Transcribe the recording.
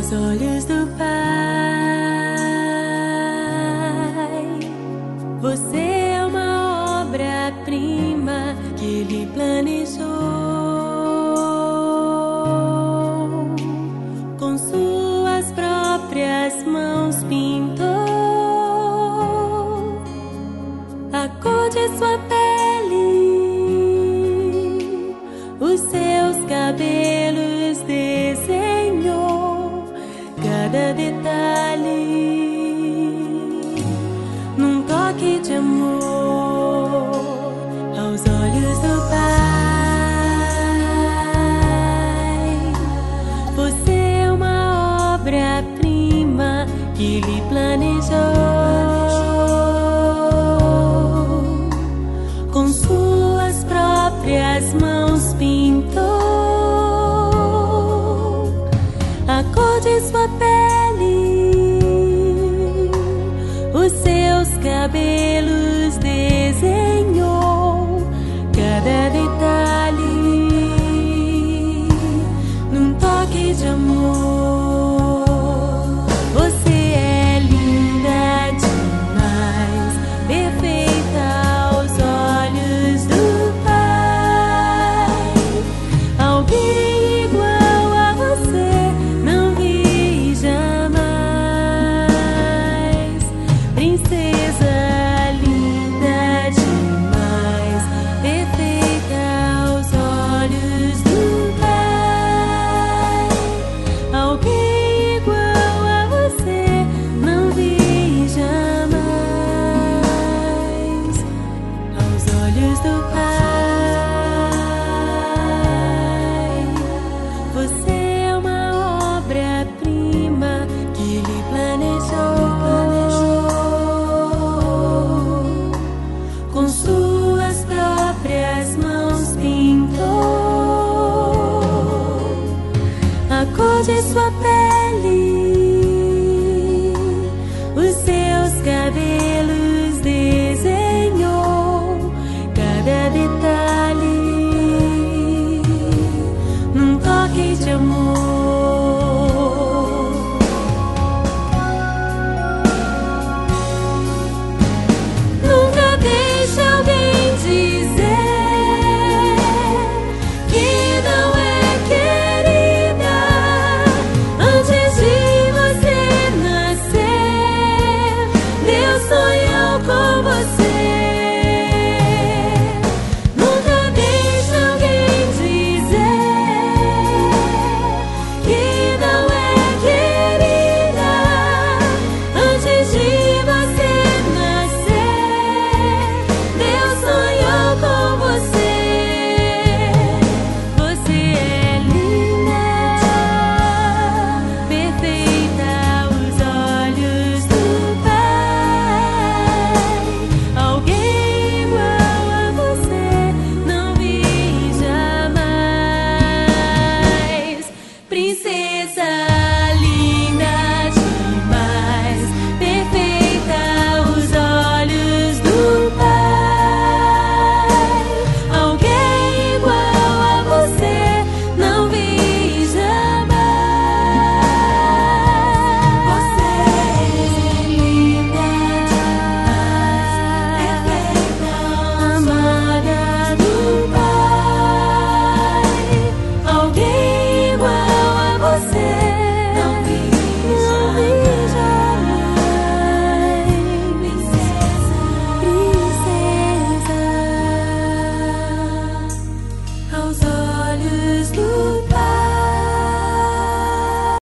aos olhos do Pai. Você é uma obra-prima que Ele planejou. Com suas próprias mãos pintou a cor de sua pele, os seus cabelos desenhou, cada detalhe num toque de amor aos olhos do Pai. Você é uma obra-prima que Ele planejou. Com suas próprias mãos pintou a cor de sua pele, os seus cabelos desenhou, cada detalhe num toque de amor. Você é linda demais, perfeita aos olhos do Pai. Alguém igual a você não vi jamais. Princesa linda demais, perfeita aos olhos do Pai. Alguém igual a você não vi jamais aos olhos do Pai. Você é uma obra-prima que Ele planejou. Com suas próprias mãos pintou a cor de sua pele,